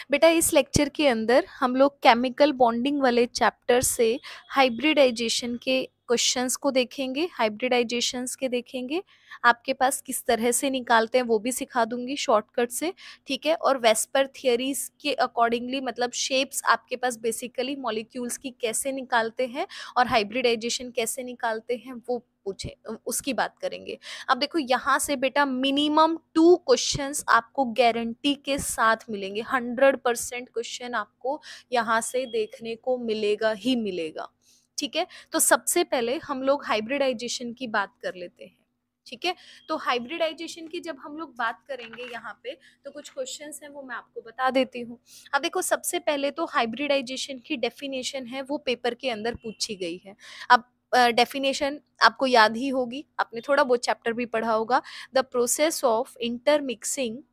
बेटा इस लेक्चर के अंदर हम लोग केमिकल बॉन्डिंग वाले चैप्टर से हाइब्रिडाइजेशन के क्वेश्चंस को देखेंगे, हाइब्रिडाइजेशंस के देखेंगे, आपके पास किस तरह से निकालते हैं वो भी सिखा दूंगी शॉर्टकट से, ठीक है। और वेस्पर थियरीज के अकॉर्डिंगली मतलब शेप्स आपके पास बेसिकली मॉलिक्यूल्स की कैसे निकालते हैं और हाइब्रिडाइजेशन कैसे निकालते हैं वो पूछे उसकी बात करेंगे। अब देखो यहाँ से बेटा मिनिमम 2 क्वेश्चंस आपको गारंटी के साथ मिलेंगे, 100% क्वेश्चन आपको यहाँ से देखने को मिलेगा ही मिलेगा, ठीक है। तो सबसे पहले हम लोग हाइब्रिडाइजेशन की बात कर लेते हैं, ठीक है। तो हाइब्रिडाइजेशन की जब हम लोग बात करेंगे यहाँ पे तो कुछ क्वेश्चंस हैं वो मैं आपको बता देती हूँ। अब देखो सबसे पहले तो हाइब्रिडाइजेशन की डेफिनेशन है वो पेपर के अंदर पूछी गई है। अब डेफिनेशन आपको याद ही होगी, आपने थोड़ा बहुत चैप्टर भी पढ़ा होगा। The process of intermixing,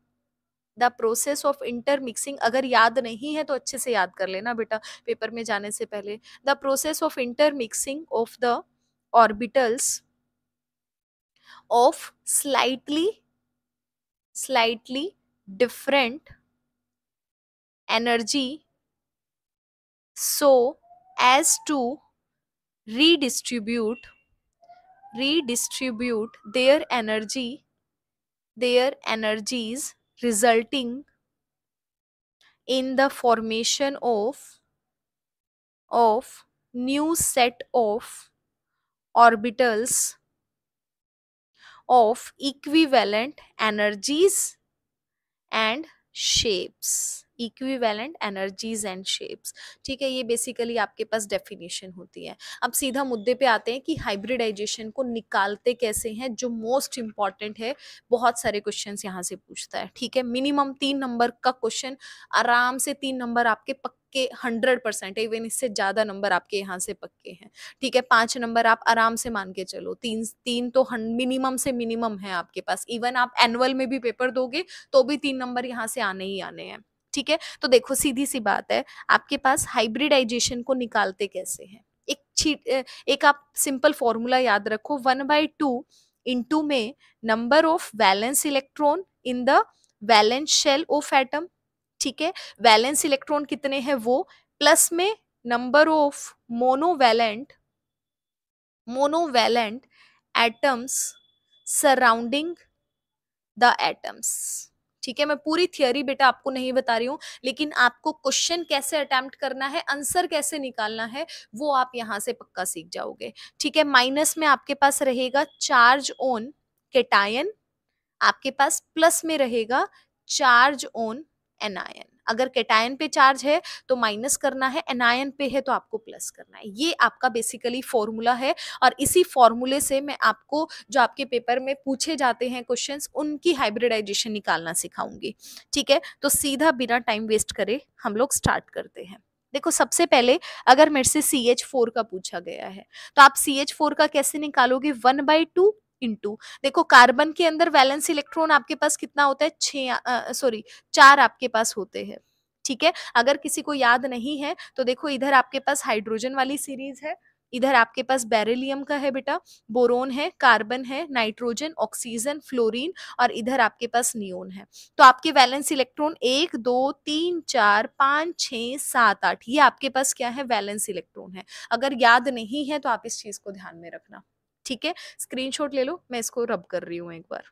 the process of intermixing, अगर याद नहीं है तो अच्छे से याद कर लेना बेटा पेपर में जाने से पहले। The process of intermixing of the orbitals of slightly different energy so as to redistribute their energies resulting in the formation of new set of orbitals of equivalent energies and shapes, equivalent energies and shapes, ठीक है। ये basically आपके पास definition होती है। अब सीधा मुद्दे पे आते हैं कि हाइब्रिडाइजेशन को निकालते कैसे हैं, जो मोस्ट इंपॉर्टेंट है, बहुत सारे क्वेश्चंस यहाँ से पूछता है, ठीक है। मिनिमम 3 नंबर का क्वेश्चन, आराम से 3 नंबर आपके पक्के 100%, इवन इससे ज्यादा नंबर आपके यहाँ से पक्के हैं, ठीक है। 5 नंबर आप आराम से मान के चलो, तीन तो मिनिमम से मिनिमम है आपके पास। इवन आप एनुअल में भी पेपर दोगे तो भी 3 नंबर यहाँ से आने ही आने हैं, ठीक है। तो देखो सीधी सी बात है, आपके पास हाइब्रिडाइजेशन को निकालते कैसे हैं। एक आप सिंपल फॉर्मूला याद रखो, 1/2 इंटू में number of valence electron in the valence shell of atom, ठीक है। वैलेंस इलेक्ट्रॉन कितने हैं वो, प्लस में number of monovalent atoms surrounding the atoms, ठीक है। मैं पूरी थियोरी बेटा आपको नहीं बता रही हूँ, लेकिन आपको क्वेश्चन कैसे अटेम्प्ट करना है, आंसर कैसे निकालना है वो आप यहाँ से पक्का सीख जाओगे, ठीक है। माइनस में आपके पास रहेगा चार्ज ऑन कैटायन, आपके पास प्लस में रहेगा चार्ज ऑन एनायन। अगर कैटायन पे चार्ज है तो माइनस करना है, एनायन पे है तो आपको प्लस करना है। ये आपका बेसिकली फॉर्मूला है, और इसी फॉर्मूले से मैं आपको जो आपके पेपर में पूछे जाते हैं क्वेश्चंस उनकी हाइब्रिडाइजेशन निकालना सिखाऊंगी, ठीक है। तो सीधा बिना टाइम वेस्ट करे हम लोग स्टार्ट करते हैं। देखो सबसे पहले अगर मेरे से CH4 का पूछा गया है तो आप CH4 का कैसे निकालोगे, 1/2 इंटू, देखो कार्बन के अंदर वैलेंस इलेक्ट्रॉन आपके पास कितना होता है, 4 आपके पास होते हैं, ठीक है। अगर किसी को याद नहीं है तो देखो इधर आपके पास हाइड्रोजन वाली सीरीज है, इधर आपके पास बेरिलियम का है बेटा, बोरोन है, कार्बन है, नाइट्रोजन, ऑक्सीजन, फ्लोरीन, और इधर आपके पास नियोन है। तो आपके वैलेंस इलेक्ट्रॉन 1 2 3 4 5 6 7 8, ये आपके पास क्या है, वैलेंस इलेक्ट्रॉन है। अगर याद नहीं है तो आप इस चीज को ध्यान में रखना, ठीक है। स्क्रीनशॉट ले लो, मैं इसको रब कर रही हूँ एक बार।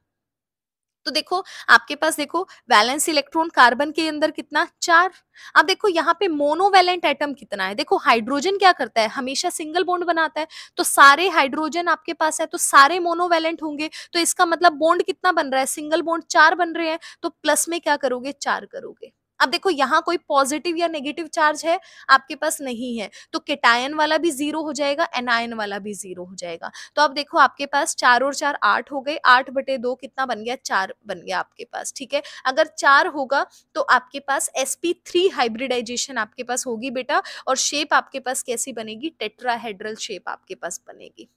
तो देखो आपके पास देखो वैलेंस इलेक्ट्रॉन कार्बन के अंदर कितना, 4। अब देखो यहाँ पे मोनोवैलेंट एटम कितना है, देखो हाइड्रोजन क्या करता है, हमेशा सिंगल बॉन्ड बनाता है, तो सारे हाइड्रोजन आपके पास है तो सारे मोनोवैलेंट होंगे, तो इसका मतलब बॉन्ड कितना बन रहा है, सिंगल बॉन्ड 4 बन रहे हैं, तो प्लस में क्या करोगे, 4 करोगे। अब देखो यहाँ कोई पॉजिटिव या नेगेटिव चार्ज है आपके पास नहीं है, तो केटायन वाला भी 0 हो जाएगा, एनायन वाला भी 0 हो जाएगा। तो अब देखो आपके पास 4 और 4 8 हो गए, 8/2 कितना बन गया, 4 बन गया आपके पास, ठीक है। अगर 4 होगा तो आपके पास sp3 हाइब्रिडाइजेशन आपके पास होगी बेटा, और शेप आपके पास कैसी बनेगी, टेट्राहेड्रल शेप आपके पास बनेगी,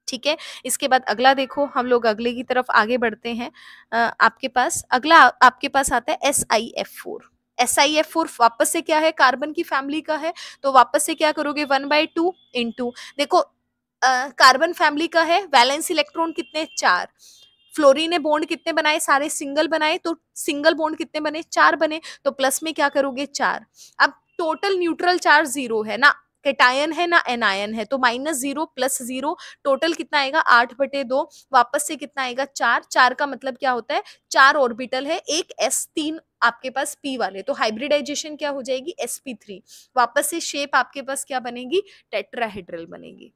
ठीक है। इसके बाद अगला देखो, हम लोग अगले की तरफ आगे बढ़ते हैं। आपके पास अगला आपके पास आता है SiF4। SiF4 वापस से क्या है, कार्बन की फैमिली का है, तो वापस से क्या करोगे, 1/2 इंटू, देखो कार्बन फैमिली का है, वैलेंस इलेक्ट्रॉन कितने, 4, फ्लोरीन ने बॉन्ड कितने बनाए, सारे सिंगल बनाए, तो सिंगल बॉन्ड कितने बने, 4 बने, तो प्लस में क्या करोगे 4। अब टोटल न्यूट्रल चार्ज 0 है ना, कैटायन है ना एनायन है, तो -0 + 0 टोटल कितना आएगा 8/2, वापस से कितना आएगा 4। 4 का मतलब क्या होता है, 4 ऑर्बिटल है, एक s3 आपके पास p वाले, तो हाइब्रिडाइजेशन क्या हो जाएगी sp3। वापस से शेप आपके पास क्या बनेगी, टेट्राहेड्रल बनेगी।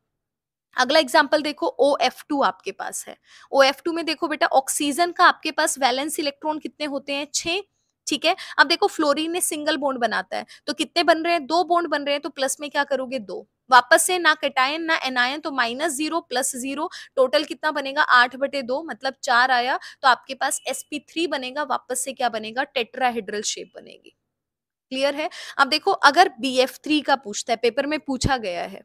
अगला एग्जाम्पल देखो, OF2 आपके पास है। OF2 में देखो बेटा, ऑक्सीजन का आपके पास वैलेंस इलेक्ट्रॉन कितने होते हैं, 6। ठीक है, अब देखो फ्लोरीन ने सिंगल बॉन्ड बनाता है, तो कितने बन रहे हैं, 2 बॉन्ड बन रहे हैं, तो प्लस में क्या करोगे 2। वापस से ना कैटायन ना एनायन, तो -0 + 0 टोटल कितना बनेगा 8/2, मतलब 4 आया, तो आपके पास sp3 बनेगा, वापस से क्या बनेगा, टेट्राहेड्रल शेप बनेगी। क्लियर है। अब देखो अगर BF3 का पूछता है, पेपर में पूछा गया है,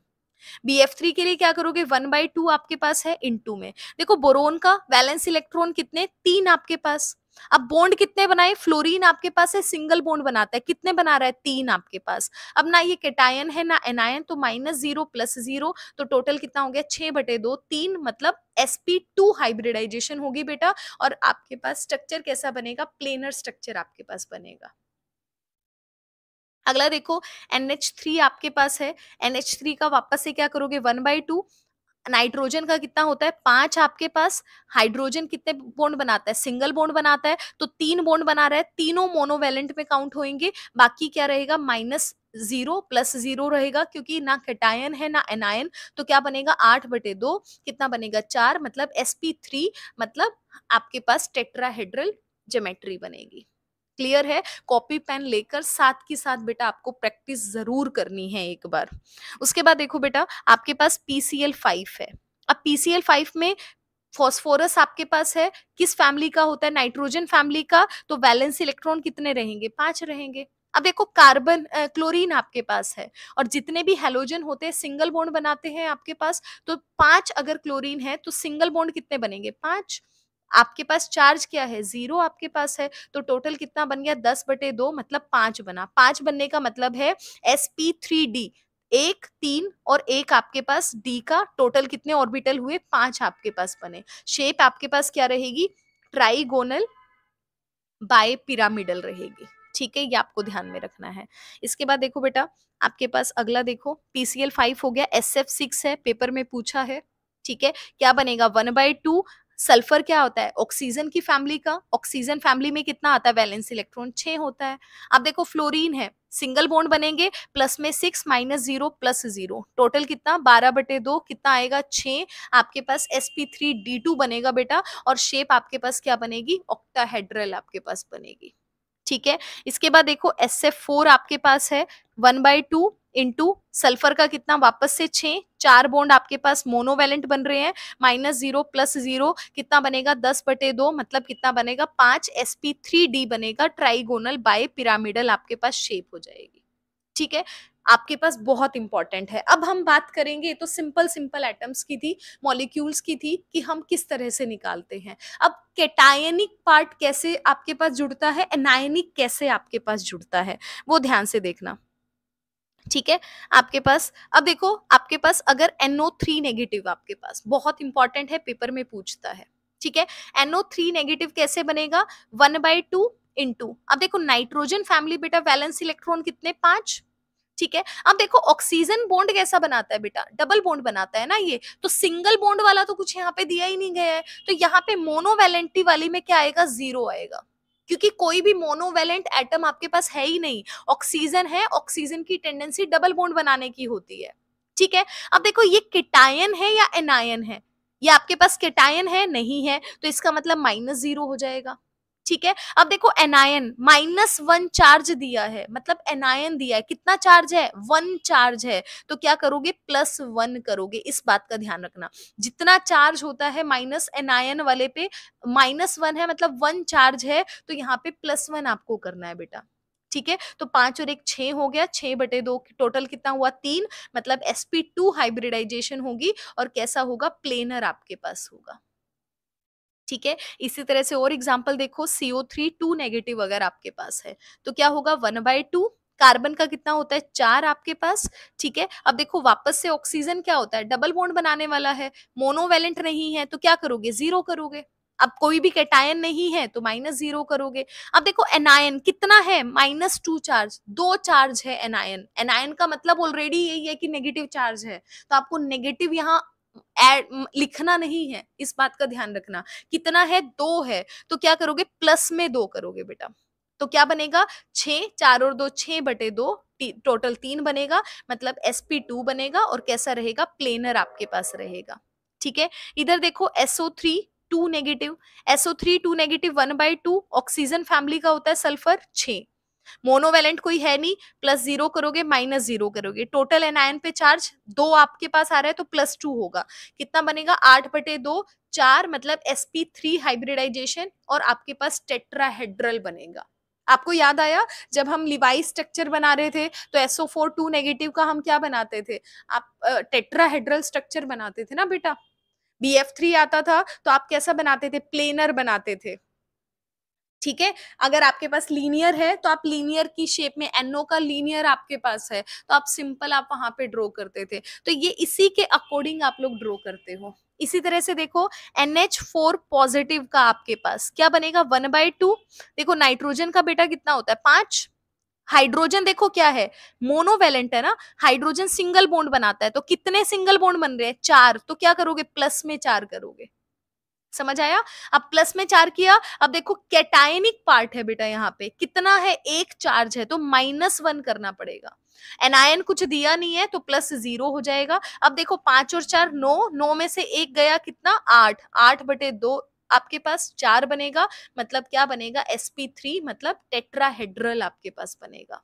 BF3 के लिए क्या करोगे, 1/2 आपके पास है इनटू में, देखो बोरोन का वैलेंस इलेक्ट्रॉन कितने, 3 आपके पास। अब बॉन्ड कितने बनाए, फ्लोरीन आपके पास है सिंगल बॉन्ड बनाता है, कितने बना रहा है, 3 आपके पास। अब ना ये कैटायन है ना एनायन, तो -0 + 0, तो टोटल कितना हो गया 6/2, 3 मतलब sp2 हाइब्रिडाइजेशन होगी बेटा, और आपके पास स्ट्रक्चर कैसा बनेगा, प्लेनर स्ट्रक्चर आपके पास बनेगा। अगला देखो, NH3 आपके पास है, NH3 का वापस से क्या करोगे 1/2, नाइट्रोजन का कितना होता है 5 आपके पास, हाइड्रोजन कितने बॉन्ड बनाता है, सिंगल बॉन्ड बनाता है, तो 3 बॉन्ड बना रहा है, तीनों मोनोवेलेंट में काउंट होंगे, बाकी क्या रहेगा -0 + 0 रहेगा, क्योंकि ना कैटायन है ना एनायन, तो क्या बनेगा 8/2, कितना बनेगा 4, मतलब sp3, मतलब आपके पास टेट्राहेड्रल ज्योमेट्री बनेगी। क्लियर है। कॉपी पेन लेकर साथ के साथ बेटा आपको प्रैक्टिस जरूर करनी है एक बार। उसके बाद देखो बेटा, आपके पास PCl5 है। अब PCl5 में फॉस्फोरस आपके पास है, किस फैमिली का होता है, नाइट्रोजन फैमिली का, तो वैलेंस इलेक्ट्रॉन कितने रहेंगे, 5 रहेंगे। अब देखो कार्बन क्लोरीन आपके पास है, और जितने भी हेलोजन होते हैं सिंगल बॉन्ड बनाते हैं आपके पास, तो 5 अगर क्लोरीन है तो सिंगल बॉन्ड कितने बनेंगे, 5। आपके पास चार्ज क्या है, 0 आपके पास है, तो टोटल कितना बन गया 10/2, मतलब 5 बना। 5 बनने का मतलब है sp3d, 1 3 और 1 आपके पास d का टोटल कितने ऑर्बिटल हुए, 5 आपके पास बने। शेप आपके पास क्या रहेगी, ट्राइगोनल बाय पिरामिडल रहेगी। ठीक है, ये आपको ध्यान में रखना है। इसके बाद देखो बेटा, आपके पास अगला देखो, PCl5 हो गया, SF6 है, पेपर में पूछा है। ठीक है, क्या बनेगा 1/2, सल्फर क्या होता है, ऑक्सीजन की फैमिली का, ऑक्सीजन फैमिली में कितना आता है वैलेंस इलेक्ट्रॉन, 6 होता है। अब देखो फ्लोरीन है, सिंगल बॉन्ड बनेंगे, प्लस में 6 -0 + 0 टोटल कितना 12/2, कितना आएगा 6, आपके पास sp3d2 बनेगा बेटा, और शेप आपके पास क्या बनेगी, ऑक्टाहेड्रल आपके पास बनेगी। ठीक है, इसके बाद देखो SF4 आपके पास है, 1/2 इंटू सल्फर का कितना, वापस से 6, 4 बॉन्ड आपके पास मोनोवेलेंट बन रहे हैं, -0 + 0 कितना बनेगा 10/2, मतलब कितना बनेगा 5, sp3d बनेगा, ट्राइगोनल बाय पिरामिडल आपके पास शेप हो जाएगी। ठीक है, आपके पास बहुत इंपॉर्टेंट है। अब हम बात करेंगे, ये तो सिंपल सिंपल एटम्स की थी, मॉलिक्यूल्स की थी, कि हम किस तरह से निकालते हैं। अब कैटायनिक पार्ट कैसे आपके पास जुड़ता है, एनायनिक कैसे आपके पास जुड़ता है, वो ध्यान से देखना। ठीक है, आपके पास अब देखो, आपके पास अगर NO3 नेगेटिव आपके पास बहुत इंपॉर्टेंट है, पेपर में पूछता है। ठीक है, NO3 नेगेटिव कैसे बनेगा, 1/2 इंटू, अब देखो नाइट्रोजन फैमिली बेटा वैलेंस इलेक्ट्रॉन कितने 5। ठीक है, अब देखो ऑक्सीजन बॉन्ड कैसा बनाता है बेटा, डबल बॉन्ड बनाता है ना ये, तो सिंगल बॉन्ड वाला तो कुछ यहाँ पे दिया ही नहीं गया है, तो यहाँ पे मोनोवैलेंटी वाली में क्या आएगा, 0 आएगा, क्योंकि कोई भी मोनोवैलेंट एटम आपके पास है ही नहीं। ऑक्सीजन है, ऑक्सीजन की टेंडेंसी डबल बॉन्ड बनाने की होती है। ठीक है, अब देखो ये केटायन है या एनायन है, ये आपके पास केटायन है नहीं है, तो इसका मतलब -0 हो जाएगा। ठीक है, अब देखो एनायन -1 चार्ज दिया है, मतलब एनायन दिया है, कितना चार्ज है 1 चार्ज है, तो क्या करोगे +1 करोगे, इस बात का ध्यान रखना। जितना चार्ज होता है माइनस एनायन वाले पे -1 है, मतलब 1 चार्ज है, तो यहाँ पे +1 आपको करना है बेटा। ठीक है, तो 5 और 1 6 हो गया, 6/2 टोटल कितना हुआ 3, मतलब sp2 हाइब्रिडाइजेशन होगी, और कैसा होगा, प्लेनर आपके पास होगा। ठीक है, इसी तरह से और एग्जांपल देखो, CO3 2 नेगेटिव अगर आपके पास है, तो क्या होगा 1/2, कार्बन का कितना होता है 4 आपके पास। ठीक है, अब देखो वापस से ऑक्सीजन क्या होता है, डबल बॉन्ड बनाने वाला है, मोनोवेलेंट नहीं है, तो क्या करोगे 0 करोगे। अब कोई भी कैटायन नहीं है तो -0 करोगे। अब देखो एनायन कितना है, -2 चार्ज, 2 चार्ज है एनायन। एनायन का मतलब ऑलरेडी यही है कि नेगेटिव चार्ज है, तो आपको नेगेटिव यहाँ लिखना नहीं है, इस बात का ध्यान रखना। कितना है, 2 है, तो क्या करोगे, प्लस में 2 करोगे बेटा। तो क्या बनेगा, 6, 4 और 2 6/2, टोटल 3 बनेगा, मतलब sp2 बनेगा और कैसा रहेगा, प्लेनर आपके पास रहेगा। ठीक है, इधर देखो SO3 2 negative, SO3 2 negative 1/2, oxygen family का होता है सल्फर 6, मोनोवेलेंट कोई है नहीं, +0 करोगे -0 करोगे, टोटल एनायन पे चार्ज 2 आपके पास आ रहा है तो +2 होगा, कितना बनेगा 8/2, 4, मतलब sp3 हाइब्रिडाइजेशन और आपके पास टेट्राहेड्रल बनेगा। आपको याद आया जब हम लिवाई स्ट्रक्चर बना रहे थे तो SO4 2 नेगेटिव का हम क्या बनाते थे, आप टेट्राहेड्रल स्ट्रक्चर बनाते थे ना बेटा। BF3 आता था तो आप कैसा बनाते थे, प्लेनर बनाते थे। ठीक है, अगर आपके पास लीनियर है तो आप लीनियर की शेप में, NO का लीनियर आपके पास है तो आप सिंपल आप वहां पे ड्रॉ करते थे, तो ये इसी के अकॉर्डिंग आप लोग ड्रॉ करते हो। इसी तरह से देखो NH4 पॉजिटिव का आपके पास क्या बनेगा, 1/2। देखो नाइट्रोजन का बेटा कितना होता है, 5। हाइड्रोजन देखो क्या है, मोनोवेलेंट है ना, हाइड्रोजन सिंगल बॉन्ड बनाता है, तो कितने सिंगल बॉन्ड बन रहे हैं, 4, तो क्या करोगे, प्लस में 4 करोगे। समझ आया, अब प्लस में 4 किया। अब देखो कैटायनिक पार्ट है बेटा, यहाँ पे कितना है, 1 चार्ज है तो -1 करना पड़ेगा। एनायन कुछ दिया नहीं है तो +0 हो जाएगा। अब देखो 5 और 4 9, 9 में से 1 गया, कितना 8, 8/2 आपके पास 4 बनेगा, मतलब क्या बनेगा, sp3, मतलब टेट्राहेड्रल आपके पास बनेगा।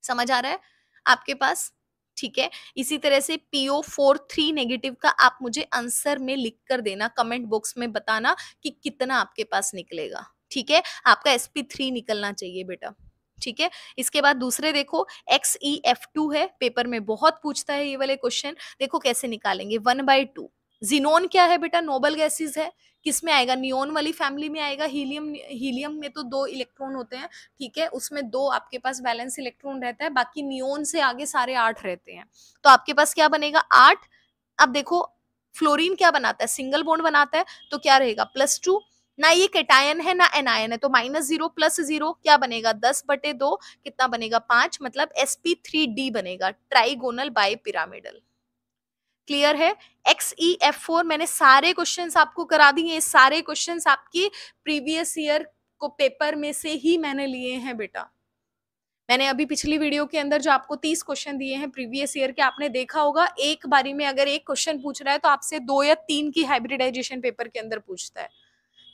समझ आ रहा है आपके पास, ठीक है। इसी तरह से PO4 3 नेगेटिव का आप मुझे आंसर में लिख कर देना, कमेंट बॉक्स में बताना कि कितना आपके पास निकलेगा। ठीक है, आपका sp3 निकलना चाहिए बेटा। ठीक है, इसके बाद दूसरे देखो XeF2 है, पेपर में बहुत पूछता है ये वाले क्वेश्चन। देखो कैसे निकालेंगे, 1/2। जिनोन क्या है बेटा, नोबल गैसेस है, किस में आएगा, नियोन वाली फैमिली में आएगा। हीलियम, हीलियम में तो 2 इलेक्ट्रॉन होते हैं, ठीक है, उसमें 2 आपके पास वैलेंस इलेक्ट्रॉन रहता है, बाकी नियोन से आगे सारे 8 रहते हैं, तो आपके पास क्या बनेगा, 8। अब देखो फ्लोरीन क्या बनाता है, सिंगल बॉन्ड बनाता है, तो क्या रहेगा, +2। ना ये कैटायन है ना एनायन है, तो -0 +0 क्या बनेगा, 10/2, कितना बनेगा, 5, मतलब sp3d बनेगा, ट्राइगोनल बाय पिरामिडल। क्लियर है। XeF4 मैंने सारे क्वेश्चंस आपको करा दिए, सारे क्वेश्चंस आपकी प्रीवियस ईयर को पेपर में से ही मैंने लिए हैं बेटा। मैंने अभी पिछली वीडियो के अंदर जो आपको 30 क्वेश्चन दिए हैं प्रीवियस ईयर के, आपने देखा होगा एक बारी में अगर एक क्वेश्चन पूछ रहा है तो आपसे 2 या 3 की हाइब्रिडाइजेशन पेपर के अंदर पूछता है।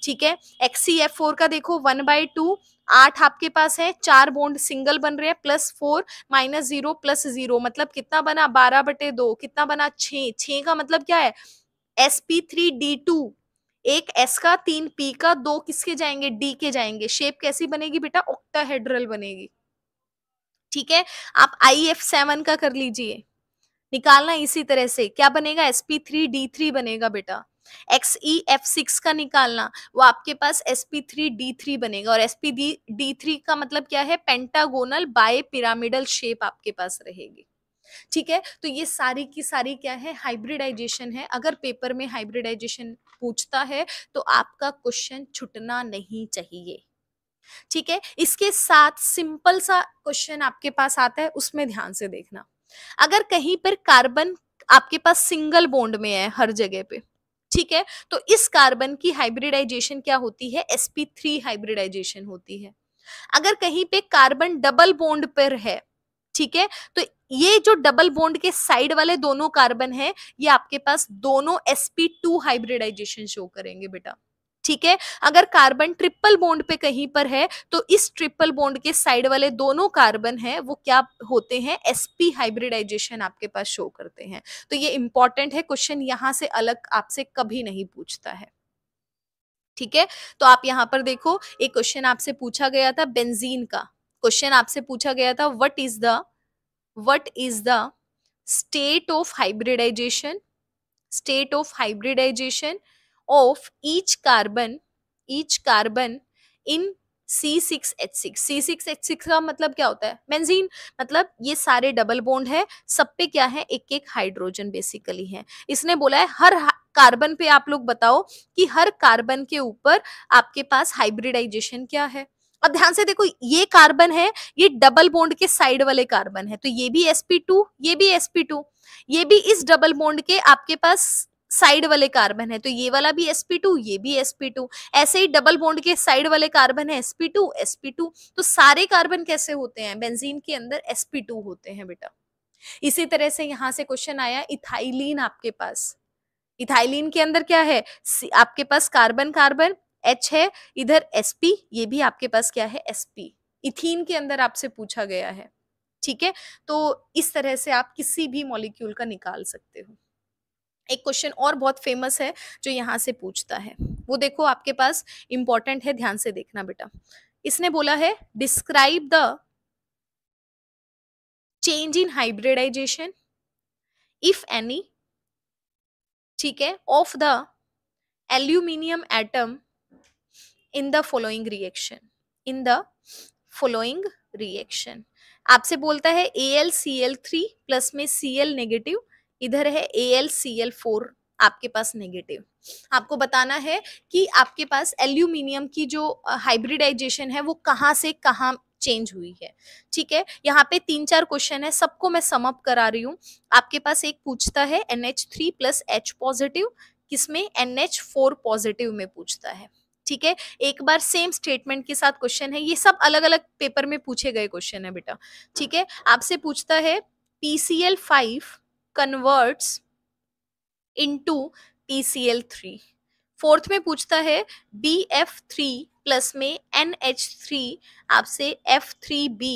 ठीक है, XeF4 का देखो 1/2, 8 आपके पास है, 4 बॉन्ड सिंगल बन रहे हैं, +4 -0 +0, मतलब कितना बना, 12/2, कितना बना, 6। 6 का मतलब क्या है, sp3d2, एक s का, 3 p का, 2 किसके जाएंगे, d के जाएंगे। शेप कैसी बनेगी बेटा, ऑक्टाहेड्रल बनेगी। ठीक है, आप IF7 का कर लीजिए, निकालना इसी तरह से, क्या बनेगा, sp3d3 बनेगा बेटा। XeF6 का निकालना, वो आपके पास sp3d3 बनेगा, और sp3d3 का मतलब क्या है, पेंटागोनल बाय पिरामिडल शेप आपके पास रहेगी। ठीक है, तो ये सारी की सारी क्या है, हाइब्रिडाइजेशन है। अगर पेपर में हाइब्रिडाइजेशन पूछता है तो आपका क्वेश्चन छूटना नहीं चाहिए। ठीक है, इसके साथ सिंपल सा क्वेश्चन आपके पास आता है, उसमें ध्यान से देखना। अगर कहीं पर कार्बन आपके पास सिंगल बॉन्ड में है हर जगह पे, ठीक है, तो इस कार्बन की हाइब्रिडाइजेशन क्या होती है, sp3 हाइब्रिडाइजेशन होती है। अगर कहीं पे कार्बन डबल बॉन्ड पर है, ठीक है, तो ये जो डबल बॉन्ड के साइड वाले दोनों कार्बन है, ये आपके पास दोनों sp2 हाइब्रिडाइजेशन शो करेंगे बेटा। ठीक है, अगर कार्बन ट्रिपल बॉन्ड पे कहीं पर है तो इस ट्रिपल बॉन्ड के साइड वाले दोनों कार्बन है वो क्या होते हैं, sp हाइब्रिडाइजेशन आपके पास शो करते हैं। तो ये इंपॉर्टेंट है, क्वेश्चन यहां से अलग आपसे कभी नहीं पूछता है। ठीक है, तो आप यहाँ पर देखो, एक क्वेश्चन आपसे पूछा गया था बेंजीन का, क्वेश्चन आपसे पूछा गया था, what is the state of hybridization, state of hybridization of each carbon in C6H6। C6H6 का मतलब क्या होता है, बेंजीन, मतलब ये सारे डबल बॉन्ड है, सब पे क्या है, एक एक हाइड्रोजन बेसिकली है। इसने बोला है हर कार्बन पे आप लोग बताओ कि हर कार्बन के ऊपर आपके पास हाइब्रिडाइजेशन क्या है। अब ध्यान से देखो, ये कार्बन है, ये डबल बॉन्ड के साइड वाले कार्बन है, तो ये भी sp2, ये भी sp2, ये भी इस डबल बॉन्ड के आपके पास साइड वाले कार्बन है, तो ये वाला भी sp2, ये भी sp2। ऐसे ही डबल बॉन्ड के साइड वाले कार्बन है sp2, sp2। तो सारे कार्बन कैसे होते हैं, बेंजीन के अंदर sp2 होते हैं बेटा। इसी तरह से यहां से क्वेश्चन आया इथाइलिन आपके पास। इथाइलिन के अंदर क्या है, आपके पास कार्बन कार्बन H है, इधर sp, ये भी आपके पास क्या है sp। इथीन के अंदर आपसे पूछा गया है, ठीक है। तो इस तरह से आप किसी भी मॉलिक्यूल का निकाल सकते हो। एक क्वेश्चन और बहुत फेमस है जो यहाँ से पूछता है, वो देखो आपके पास इंपॉर्टेंट है, ध्यान से देखना बेटा। इसने बोला है describe the change in hybridization if any, ठीक है, of the aluminium atom in the following reaction, in the following reaction. आपसे बोलता है AlCl3 प्लस में Cl नेगेटिव, इधर है AlCl4 आपके पास नेगेटिव। आपको बताना है कि आपके पास एल्यूमिनियम की जो हाइब्रिडाइजेशन है वो कहाँ से कहाँ चेंज हुई है, ठीक है। यहाँ पे 3-4 क्वेश्चन है, सबको मैं सम अप करा रही हूँ। आपके पास एक पूछता है NH3 प्लस H पॉजिटिव, किसमें NH4 पॉजिटिव में पूछता है, ठीक है। एक बार सेम स्टेटमेंट के साथ क्वेश्चन है, ये सब अलग अलग पेपर में पूछे गए क्वेश्चन है बेटा, ठीक है। आपसे पूछता है PCl5 converts into PCl3। Fourth में पूछता है BF3 प्लस में NH3 आपसे F3B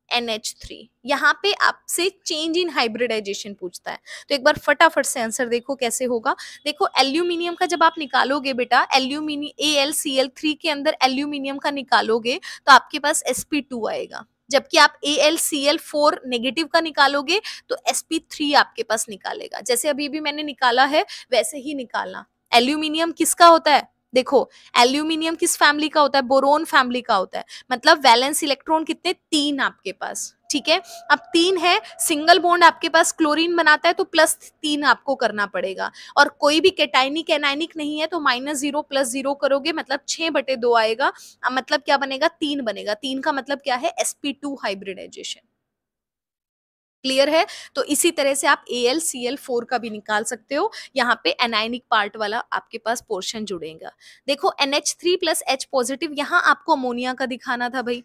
NH3। यहाँ पे आपसे चेंज इन हाइब्रिडाइजेशन पूछता है, तो एक बार फटाफट से आंसर देखो कैसे होगा। देखो एल्यूमिनियम का जब आप निकालोगे बेटा, एल्यूमिनियम AlCl3 के अंदर एल्यूमिनियम का निकालोगे तो आपके पास sp2 आएगा, जबकि आप AlCl4 नेगेटिव का निकालोगे तो sp3 आपके पास निकालेगा। जैसे अभी भी मैंने निकाला है वैसे ही निकालना। एल्यूमिनियम किसका होता है, देखो एल्यूमिनियम किस फैमिली का होता है, बोरोन फैमिली का होता है, मतलब वैलेंस इलेक्ट्रॉन कितने, 3 आपके पास, ठीक है। अब 3 है, सिंगल बॉन्ड आपके पास क्लोरीन बनाता है तो +3 आपको करना पड़ेगा, और कोई भी कैटाइनिक एनाइनिक नहीं है तो -0 +0 करोगे मतलब 6/2 आएगा। अब मतलब क्या बनेगा, 3 बनेगा। 3 का मतलब क्या है, sp2 हाइब्रिडाइजेशन। क्लियर है। तो इसी तरह से आप AlCl4 का भी निकाल सकते हो, यहाँ पे एनाइनिक पार्ट वाला आपके पास पोर्शन जुड़ेगा। देखो NH3 प्लस H पॉजिटिव, यहाँ आपको अमोनिया का दिखाना था भाई।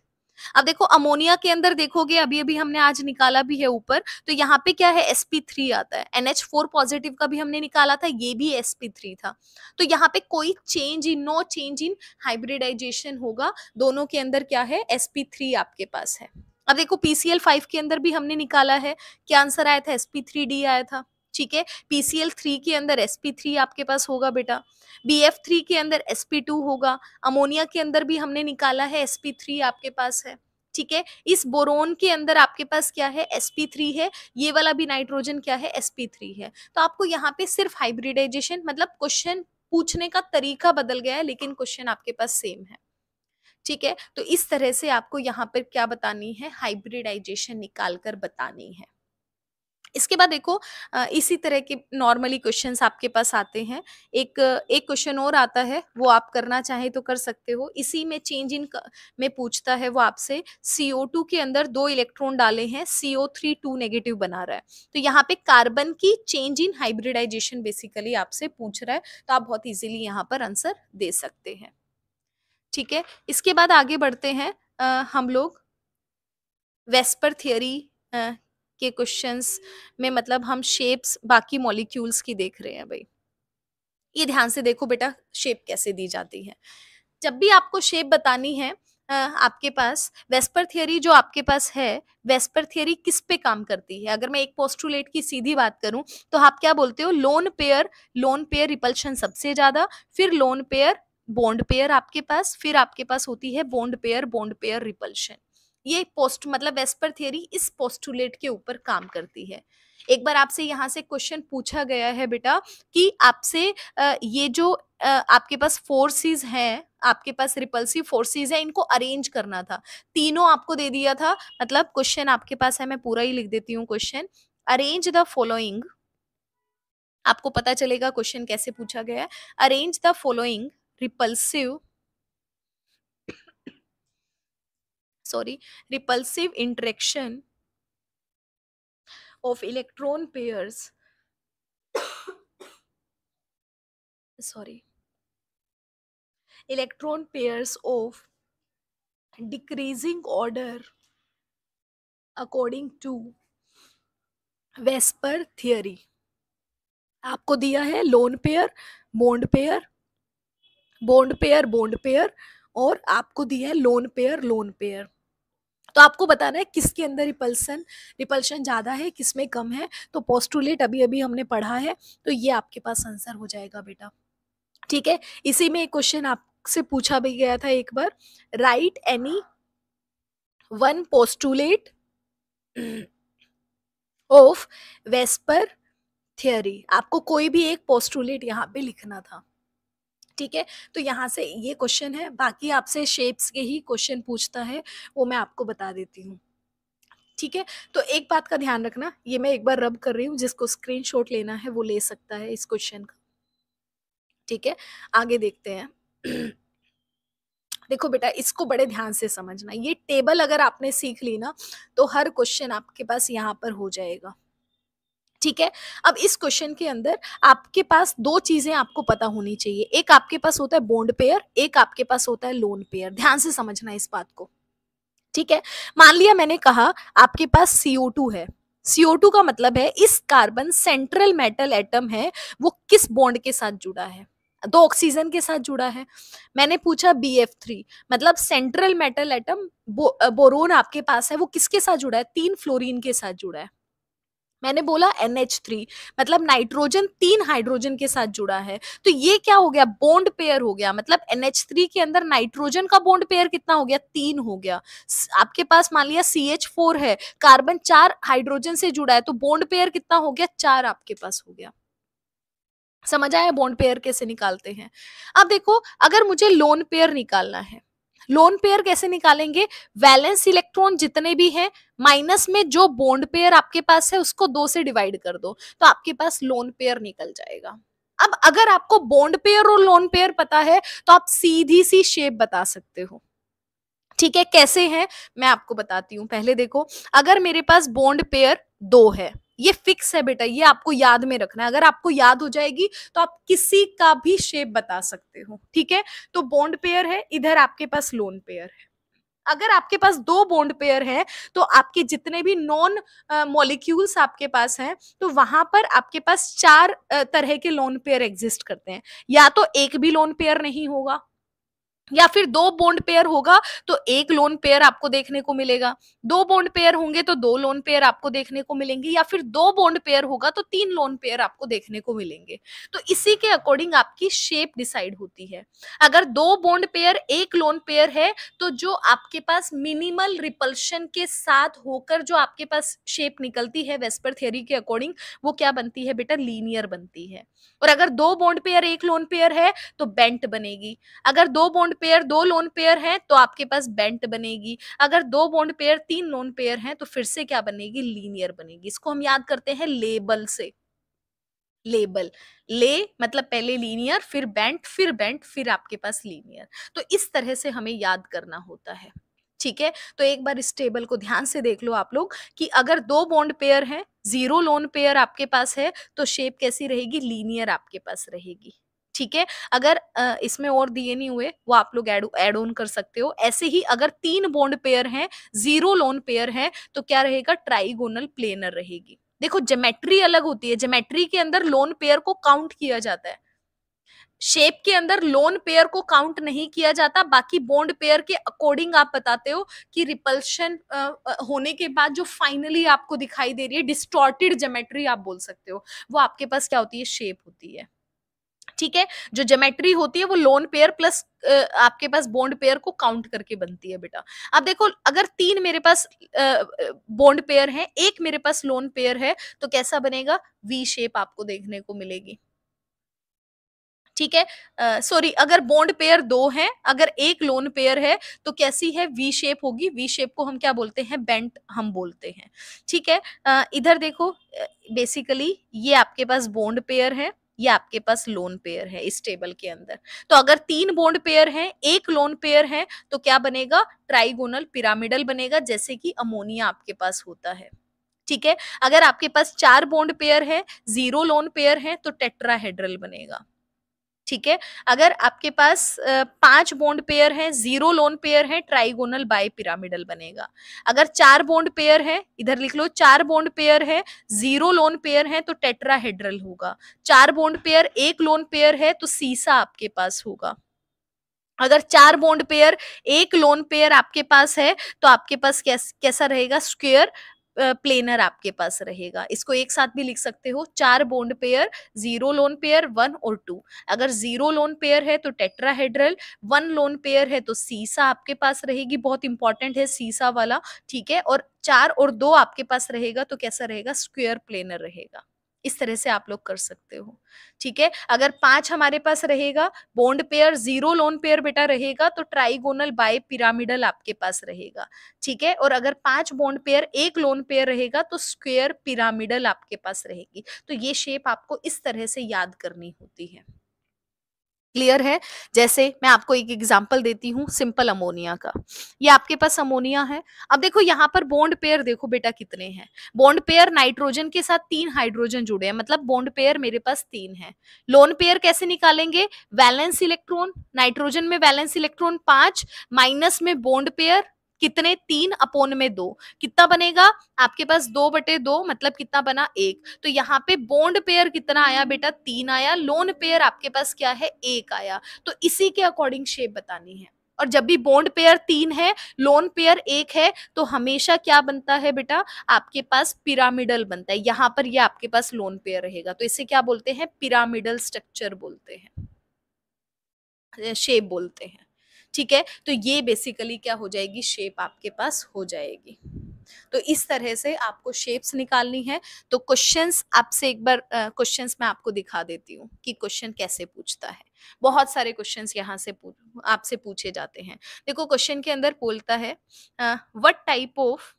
अब देखो अमोनिया के अंदर देखोगे, अभी अभी हमने आज निकाला भी है ऊपर, तो यहाँ पे क्या है, sp3 आता है। NH4 पॉजिटिव का भी हमने निकाला था, ये भी sp3 था। तो यहाँ पे कोई change in, no change in hybridization होगा, दोनों के अंदर क्या है, sp3 आपके पास है। अब देखो PCl5 के अंदर भी हमने निकाला है, क्या आंसर आया था, sp3d आया था, ठीक है। PCl3 के अंदर sp3 आपके पास होगा बेटा, BF3 के अंदर sp2 होगा, अमोनिया के अंदर भी हमने निकाला है sp3 आपके पास है, ठीक है। इस बोरोन के अंदर आपके पास क्या है, sp3 है, ये वाला भी नाइट्रोजन क्या है, sp3 है। तो आपको यहाँ पे सिर्फ हाइब्रिडाइजेशन, मतलब क्वेश्चन पूछने का तरीका बदल गया है लेकिन क्वेश्चन आपके पास सेम है, ठीक है। तो इस तरह से आपको यहाँ पर क्या बतानी है, हाइब्रिडाइजेशन निकाल कर बतानी है। इसके बाद देखो इसी तरह के नॉर्मली क्वेश्चंस आपके पास आते हैं। एक एक क्वेश्चन और आता है, वो आप करना चाहे तो कर सकते हो। इसी में चेंज इन में पूछता है वो आपसे, CO2 के अंदर 2 इलेक्ट्रॉन डाले हैं, CO3 2 नेगेटिव बना रहा है, तो यहाँ पे कार्बन की चेंज इन हाइब्रिडाइजेशन बेसिकली आपसे पूछ रहा है, तो आप बहुत इजीली यहाँ पर आंसर दे सकते हैं, ठीक है। इसके बाद आगे बढ़ते हैं हम लोग वेस्पर थियरी के क्वेश्चंस में, मतलब हम शेप्स बाकी मॉलिक्यूल्स की देख रहे हैं भाई। ये ध्यान से देखो बेटा, शेप कैसे दी जाती है। जब भी आपको शेप बतानी है, आपके पास वेस्पर थियरी जो आपके पास है, वेस्पर थियरी किस पे काम करती है, अगर मैं एक पोस्टुलेट की सीधी बात करूं तो आप क्या बोलते हो, लोन पेयर रिपल्शन सबसे ज्यादा, फिर लोन पेयर बॉन्ड पेयर आपके पास, फिर आपके पास होती है बॉन्ड पेयर रिपल्शन। ये पोस्ट मतलब वेस्पर थियरी इस पोस्टुलेट के ऊपर काम करती है। एक बार आपसे यहाँ से क्वेश्चन पूछा गया है बेटा कि आपसे ये जो आपके पास फोर्सेस हैं, आपके पास रिपल्सिव फोर्सेस है, इनको अरेंज करना था। तीनों आपको दे दिया था, मतलब क्वेश्चन आपके पास है, मैं पूरा ही लिख देती हूँ क्वेश्चन। अरेंज द फॉलोइंग आपको पता चलेगा क्वेश्चन कैसे पूछा गया है। Arrange the following repulsive sorry repulsive interaction of electron pairs sorry electron pairs of decreasing order according to VSEPR theory. आपको दिया है lone pair, bond pair, bond pair, bond pair, और आपको दिया है लोन पेयर, लोन पेयर। तो आपको बताना है किसके अंदर रिपल्शन ज्यादा है, किसमें कम है। तो पोस्टुलेट अभी अभी हमने पढ़ा है, तो ये आपके पास आंसर हो जाएगा बेटा। ठीक है, इसी में एक क्वेश्चन आपसे पूछा भी गया था एक बार, write any one postulate of VSEPR theory. आपको कोई भी एक पोस्टुलेट यहाँ पे लिखना था। ठीक है, तो यहाँ से ये क्वेश्चन है, बाकी आपसे शेप्स के ही क्वेश्चन पूछता है, वो मैं आपको बता देती हूँ। ठीक है, तो एक बात का ध्यान रखना, ये मैं एक बार रब कर रही हूँ, जिसको स्क्रीनशॉट लेना है वो ले सकता है इस क्वेश्चन का। ठीक है, आगे देखते हैं। देखो बेटा, इसको बड़े ध्यान से समझना, ये टेबल अगर आपने सीख ली ना तो हर क्वेश्चन आपके पास यहाँ पर हो जाएगा। ठीक है, अब इस क्वेश्चन के अंदर आपके पास दो चीजें आपको पता होनी चाहिए, एक आपके पास होता है बॉन्ड पेयर, एक आपके पास होता है लोन पेयर। ध्यान से समझना इस बात को। ठीक है, मान लिया मैंने कहा आपके पास CO2 है, CO2 का मतलब है इस कार्बन सेंट्रल मेटल एटम है वो किस बॉन्ड के साथ जुड़ा है, दो ऑक्सीजन के साथ जुड़ा है। मैंने पूछा BF3 मतलब सेंट्रल मेटल एटम बोरोन आपके पास है, वो किसके साथ जुड़ा है, 3 फ्लोरीन के साथ जुड़ा है। मैंने बोला NH3 मतलब नाइट्रोजन 3 हाइड्रोजन के साथ जुड़ा है। तो ये क्या हो गया, बॉन्ड पेयर हो गया, मतलब NH3 के अंदर नाइट्रोजन का बॉन्ड पेयर कितना हो गया, 3 हो गया। आपके पास मान लिया CH4 है, कार्बन 4 हाइड्रोजन से जुड़ा है, तो बॉन्ड पेयर कितना हो गया, 4 आपके पास हो गया। समझ आया बॉन्ड पेयर कैसे निकालते हैं। अब देखो, अगर मुझे लोन पेयर निकालना है, लोन पेयर कैसे निकालेंगे, वैलेंस इलेक्ट्रॉन जितने भी हैं माइनस में जो बॉन्ड पेयर आपके पास है उसको 2 से डिवाइड कर दो, तो आपके पास लोन पेयर निकल जाएगा। अब अगर आपको बॉन्ड पेयर और लोन पेयर पता है तो आप सीधी सी शेप बता सकते हो। ठीक है, कैसे है मैं आपको बताती हूँ। पहले देखो, अगर मेरे पास बॉन्ड पेयर 2 है, ये फिक्स है बेटा, ये आपको याद में रखना है। अगर आपको याद हो जाएगी तो आप किसी का भी शेप बता सकते हो। ठीक है, तो बॉन्ड पेयर है, इधर आपके पास लोन पेयर है। अगर आपके पास 2 बॉन्ड पेयर है तो आपके जितने भी नॉन मॉलिक्यूल्स आपके पास हैं, तो वहां पर आपके पास 4 तरह के लोन पेयर एग्जिस्ट करते हैं। या तो एक भी लोन पेयर नहीं होगा, या फिर 2 बॉन्ड पेयर होगा तो एक लोन पेयर आपको देखने को मिलेगा, 2 बॉन्ड पेयर होंगे तो 2 लोन पेयर आपको देखने को मिलेंगे, या फिर 2 बॉन्ड पेयर होगा तो 3 लोन पेयर आपको देखने को मिलेंगे। तो इसी के अकॉर्डिंग आपकी शेप डिसाइड होती है। अगर 2 बॉन्ड पेयर एक लोन पेयर है तो जो आपके पास मिनिमल रिपल्शन के साथ होकर जो आपके पास शेप निकलती है वेस्पर थ्योरी के अकॉर्डिंग, वो क्या बनती है बेटा, लीनियर बनती है। और अगर 2 बॉन्ड पेयर एक लोन पेयर है तो बेंट बनेगी। अगर 2 बॉन्ड पेयर 2 लोन पेयर हैं तो आपके पास बेंट बनेगी। अगर 2 बॉन्ड पेयर 3 लोन पेयर हैं तो फिर से क्या बनेगी, लीनियर बनेगी। इसको हम याद करते हैं लेबल से। लेबल, ले मतलब पहले लीनियर, फिर बेंट, फिर आपके पास लीनियर। तो इस तरह से हमें याद करना होता है। ठीक है, तो एक बार इस टेबल को ध्यान से देख लो आप लोग कि अगर 2 बॉन्ड पेयर हैं, 0 लोन पेयर आपके पास है, तो शेप कैसी रहेगी, लीनियर आपके पास रहेगी। ठीक है, अगर इसमें और दिए नहीं हुए वो आप लोग ऐड ऑन कर सकते हो। ऐसे ही अगर 3 बॉन्ड पेयर हैं, 0 लोन पेयर है, तो क्या रहेगा, ट्राइगोनल प्लेनर रहेगी। देखो ज्योमेट्री अलग होती है, ज्योमेट्री के अंदर लोन पेयर को काउंट किया जाता है, शेप के अंदर लोन पेयर को काउंट नहीं किया जाता। बाकी बॉन्ड पेयर के अकॉर्डिंग आप बताते हो कि रिपल्शन होने के बाद जो फाइनली आपको दिखाई दे रही है डिस्टॉर्टेड ज्योमेट्री आप बोल सकते हो, वो आपके पास क्या होती है, शेप होती है। ठीक है, जो ज्योमेट्री होती है वो लोन पेयर प्लस आपके पास बॉन्ड पेयर को काउंट करके बनती है बेटा। अब देखो, अगर 3 मेरे पास बॉन्ड पेयर है, एक मेरे पास लोन पेयर है, तो कैसा बनेगा, वी शेप आपको देखने को मिलेगी। ठीक है। सॉरी, अगर बॉन्ड पेयर दो हैं, अगर एक लोन पेयर है तो कैसी है, वी शेप होगी। वी शेप को हम क्या बोलते हैं, बेंट हम बोलते हैं। ठीक है। इधर देखो, बेसिकली ये आपके पास बॉन्ड पेयर है, ये आपके पास लोन पेयर है इस टेबल के अंदर। तो अगर तीन बॉन्ड पेयर हैं, एक लोन पेयर है, तो क्या बनेगा, ट्राइगोनल पिरामिडल बनेगा, जैसे कि अमोनिया आपके पास होता है। ठीक है। अगर आपके पास चार बॉन्ड पेयर है, जीरो लोन पेयर है, तो टेट्राहेड्रल बनेगा। ठीक है। अगर आपके पास पांच बॉन्ड पेयर है, जीरो लोन पेयर है, ट्राइगोनल बाई पिरामिडल बनेगा। अगर चार बॉन्ड पेयर है, इधर लिख लो, चार बॉन्ड पेयर है, जीरो लोन पेयर है, तो टेट्राहेड्रल होगा। चार बॉन्ड पेयर एक लोन पेयर है, तो सीसा आपके पास होगा। अगर चार बॉन्ड पेयर एक लोन पेयर आपके पास है, तो आपके पास कैसा रहेगा, स्क्वायर प्लेनर आपके पास रहेगा। इसको एक साथ भी लिख सकते हो, चार bond pair, zero lone pair, one और टू। अगर जीरो लोन पेयर है तो टेट्राहेड्रल, वन लोन पेयर है तो सीसा आपके पास रहेगी, बहुत इंपॉर्टेंट है सीसा वाला। ठीक है। और चार और दो आपके पास रहेगा तो कैसा रहेगा, स्क्वायर प्लेनर रहेगा। इस तरह से आप लोग कर सकते हो। ठीक है। अगर पांच हमारे पास रहेगा, bond pair zero lone pair बेटा रहेगा, तो ट्राइगोनल बाय पिरामिडल आपके पास रहेगा। ठीक है। और अगर पांच बॉन्ड पेयर एक लोन पेयर रहेगा, तो स्क्वायर पिरामिडल आपके पास रहेगी। तो ये शेप आपको इस तरह से याद करनी होती है। क्लियर है। जैसे मैं आपको एक एग्जांपल देती हूँ सिंपल अमोनिया का। ये आपके पास अमोनिया है। अब देखो यहाँ पर बॉन्ड पेयर देखो बेटा कितने हैं। बॉन्ड पेयर नाइट्रोजन के साथ तीन हाइड्रोजन जुड़े हैं, मतलब बॉन्ड पेयर मेरे पास तीन है। लोन पेयर कैसे निकालेंगे, वैलेंस इलेक्ट्रॉन, नाइट्रोजन में वैलेंस इलेक्ट्रॉन पांच, माइनस में बॉन्ड पेयर कितने, तीन अपोन में दो, कितना बनेगा आपके पास, दो बटे दो, मतलब कितना बना, एक। तो यहाँ पे बॉन्ड पेयर कितना आया बेटा, तीन आया। लोन पेयर आपके पास क्या है, एक आया। तो इसी के अकॉर्डिंग शेप बतानी है। और जब भी बॉन्ड पेयर तीन है, लोन पेयर एक है, तो हमेशा क्या बनता है बेटा, आपके पास पिरामिडल बनता है। यहाँ पर ये आपके पास लोन पेयर रहेगा, तो इसे क्या बोलते हैं, पिरामिडल स्ट्रक्चर बोलते हैं, शेप बोलते हैं। ठीक है। तो ये बेसिकली क्या हो जाएगी, शेप आपके पास हो जाएगी। तो इस तरह से आपको शेप्स निकालनी है। तो क्वेश्चंस आपसे एक बार क्वेश्चंस मैं आपको दिखा देती हूँ कि क्वेश्चन कैसे पूछता है। बहुत सारे क्वेश्चंस यहाँ से आपसे पूछे जाते हैं। देखो क्वेश्चन के अंदर बोलता है व्हाट टाइप ऑफ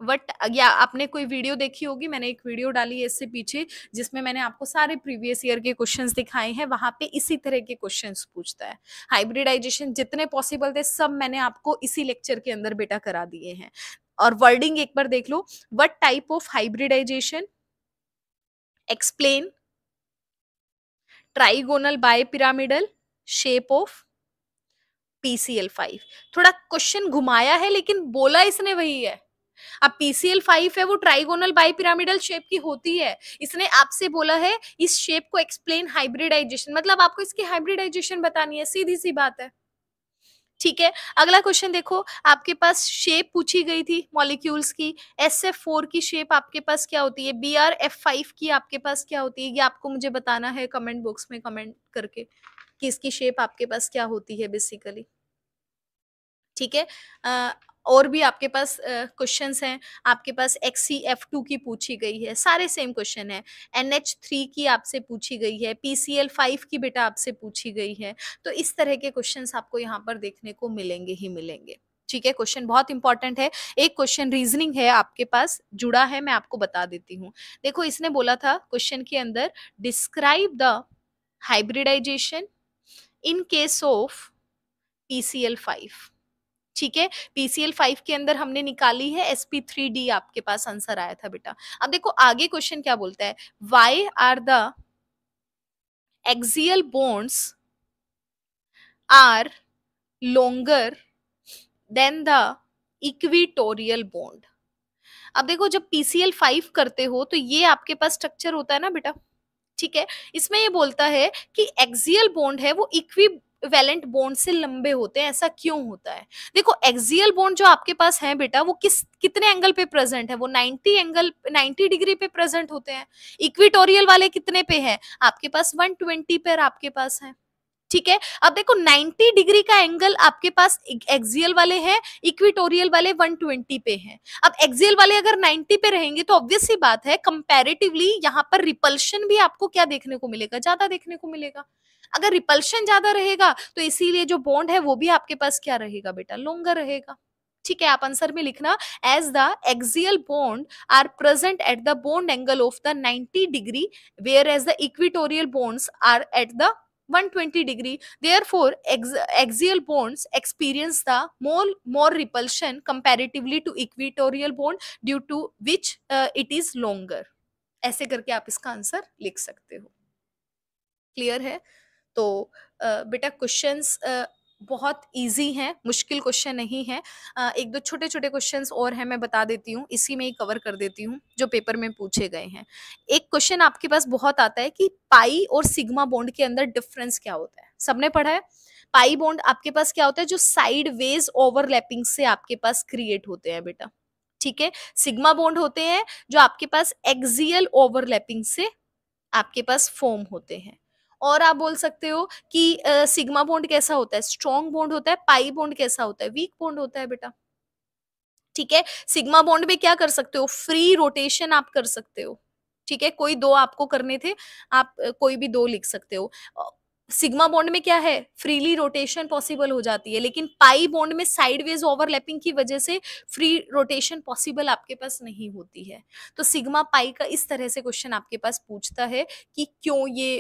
वट, या आपने कोई वीडियो देखी होगी, मैंने एक वीडियो डाली है इससे पीछे, जिसमें मैंने आपको सारे प्रीवियस ईयर के क्वेश्चंस दिखाए हैं। वहां पे इसी तरह के क्वेश्चंस पूछता है। हाइब्रिडाइजेशन जितने पॉसिबल थे सब मैंने आपको इसी लेक्चर के अंदर बेटा करा दिए हैं। और वर्डिंग एक बार देख लो, what type of hybridisation explain trigonal bipyramidal shape of PCl5। थोड़ा क्वेश्चन घुमाया है लेकिन बोला इसने वही है। अब PCl5 है, वो ट्राइगोनल बाइपिरामिडल शेप की होती है। इसने आपसे बोला है इस शेप को एक्सप्लेन हाइब्रिडाइजेशन, मतलब आपको इसकी हाइब्रिडाइजेशन बतानी है, सीधी सी बात है। ठीक है। अगला क्वेश्चन देखो, आपके पास शेप पूछी गई थी मॉलिक्यूल्स की। SF4 की शेप आपके पास क्या होती है, BrF5 की आपके पास क्या होती है, ये आपको मुझे बताना है कमेंट बॉक्स में कमेंट करके कि इसकी शेप आपके पास क्या होती है बेसिकली। ठीक है। और भी आपके पास क्वेश्चंस हैं। आपके पास XCF2 की पूछी गई है, सारे सेम क्वेश्चन है। NH3 की आपसे पूछी गई है, PCl5 की बेटा आपसे पूछी गई है। तो इस तरह के क्वेश्चंस आपको यहाँ पर देखने को मिलेंगे ही मिलेंगे। ठीक है। क्वेश्चन बहुत इंपॉर्टेंट है। एक क्वेश्चन रीजनिंग है आपके पास जुड़ा है, मैं आपको बता देती हूँ। देखो इसने बोला था क्वेश्चन के अंदर, describe the hybridization in case of PCl5। ठीक है। PCl5 के अंदर हमने निकाली है sp3d, आपके पास आंसर आया था बेटा। अब देखो आगे क्वेश्चन क्या बोलता है, why are the axial bonds are longer than the equatorial bond. अब देखो जब PCl5 करते हो तो ये आपके पास स्ट्रक्चर होता है ना बेटा। ठीक है। इसमें ये बोलता है कि एक्सियल बॉन्ड है वो इक्विवेलेंट बॉन्ड से लंबे होते हैं, ऐसा क्यों होता है। देखो एक्सियल बॉन्ड जो आपके पास है बेटा, वो कितने एंगल पे प्रेजेंट है, वो 90 डिग्री पे प्रेजेंट होते हैं। इक्विटोरियल वाले कितने पे है, आपके पास 120 पे आपके पास है। ठीक है। अब देखो 90 डिग्री का एंगल आपके पास एक्सियल वाले हैं, इक्विटोरियल वाले 120 पे हैं। अब एक्सियल वाले अगर 90 पे रहेंगे तो ऑब्वियस सी बात है कंपैरेटिवली यहाँ पर रिपल्शन भी आपको क्या देखने को मिलेगा, ज्यादा देखने को मिलेगा। अगर रिपल्शन ज्यादा रहेगा तो इसीलिए जो बॉन्ड है वो भी आपके पास क्या रहेगा बेटा, लोंगर रहेगा। ठीक है, आप आंसर में लिखना as the axial bond are present at the bond angle of the 90 degree where as the equatorial bonds are at the 120 degree. Therefore, axial bonds experience the more repulsion comparatively to equatorial bond, due to which it is longer. ऐसे करके आप इसका answer लिख सकते हो। Clear है? तो बेटा क्वेश्चंस बहुत इजी हैं, मुश्किल क्वेश्चन नहीं है। एक दो छोटे छोटे क्वेश्चंस और हैं, मैं बता देती हूँ, इसी में ही कवर कर देती हूँ जो पेपर में पूछे गए हैं। एक क्वेश्चन आपके पास बहुत आता है कि पाई और सिग्मा बॉन्ड के अंदर डिफरेंस क्या होता है। सबने पढ़ा है पाई बॉन्ड आपके पास क्या होता है, जो साइड वेज ओवरलैपिंग से आपके पास क्रिएट होते हैं बेटा। ठीक है, सिग्मा बॉन्ड होते हैं जो आपके पास एक्सियल ओवरलैपिंग से आपके पास फॉर्म होते हैं। और आप बोल सकते हो कि सिग्मा बॉन्ड कैसा होता है, स्ट्रॉन्ग बॉन्ड होता है। पाई बॉन्ड कैसा होता है, वीक बॉन्ड होता है बेटा। ठीक है, सिग्मा बॉन्ड में क्या कर सकते हो, फ्री रोटेशन आप कर सकते हो। ठीक है, कोई दो आपको करने थे, आप कोई भी दो लिख सकते हो। सिग्मा बॉन्ड में क्या है, फ्रीली रोटेशन पॉसिबल हो जाती है, लेकिन पाई बॉन्ड में साइडवेज ओवरलैपिंग की वजह से फ्री रोटेशन पॉसिबल आपके पास नहीं होती है। तो सिग्मा पाई का इस तरह से क्वेश्चन आपके पास पूछता है कि क्यों ये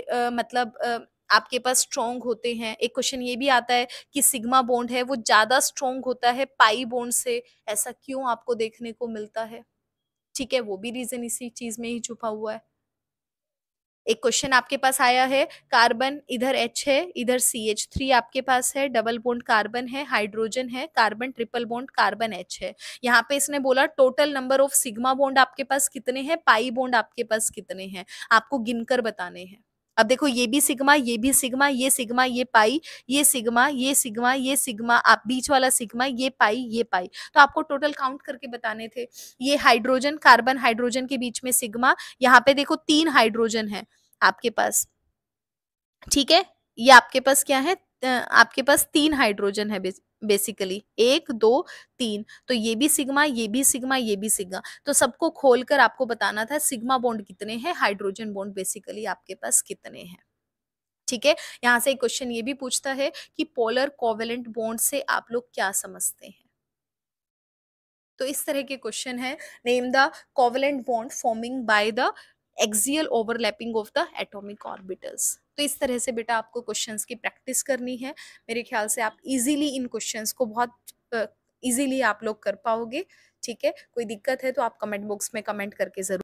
आपके पास स्ट्रॉन्ग होते हैं। एक क्वेश्चन ये भी आता है कि सिग्मा बॉन्ड है वो ज्यादा स्ट्रॉन्ग होता है पाई बॉन्ड से, ऐसा क्यों आपको देखने को मिलता है। ठीक है, वो भी रीजन इसी चीज में ही छुपा हुआ है। एक क्वेश्चन आपके पास आया है, कार्बन इधर H है, इधर CH3 आपके पास है, डबल बॉन्ड कार्बन है, हाइड्रोजन है, carbon triple bond carbon H है। यहाँ पे इसने बोला total number of sigma bond आपके पास कितने हैं, पाई बॉन्ड आपके पास कितने हैं, आपको गिनकर बताने हैं। अब देखो ये भी सिग्मा, ये भी सिग्मा, ये सिग्मा, ये पाई, ये सिग्मा, ये सिग्मा, ये सिग्मा, आप बीच वाला सिग्मा, ये पाई, ये पाई, तो आपको टोटल काउंट करके बताने थे। ये हाइड्रोजन, कार्बन हाइड्रोजन के बीच में सिग्मा, यहाँ पे देखो 3 हाइड्रोजन है आपके पास। ठीक है, ये आपके पास क्या है, आपके पास 3 हाइड्रोजन है बेसिकली, 1 2 3, तो ये भी सिग्मा, ये भी सिग्मा, ये भी सिग्मा, तो सबको खोलकर आपको बताना था सिग्मा बॉन्ड कितने हैं, हाइड्रोजन बॉन्ड बेसिकली आपके पास कितने हैं। ठीक है, यहाँ से एक क्वेश्चन ये भी पूछता है कि पोलर कोवेलेंट बॉन्ड से आप लोग क्या समझते हैं। तो इस तरह के क्वेश्चन है, name the covalent bond forming by the axial overlapping of the atomic orbitals. तो इस तरह से बेटा आपको क्वेश्चंस की प्रैक्टिस करनी है। मेरे ख्याल से आप इजीली इन क्वेश्चंस को बहुत इजीली आप लोग कर पाओगे। ठीक है, कोई दिक्कत है तो आप कमेंट बॉक्स में कमेंट करके जरूर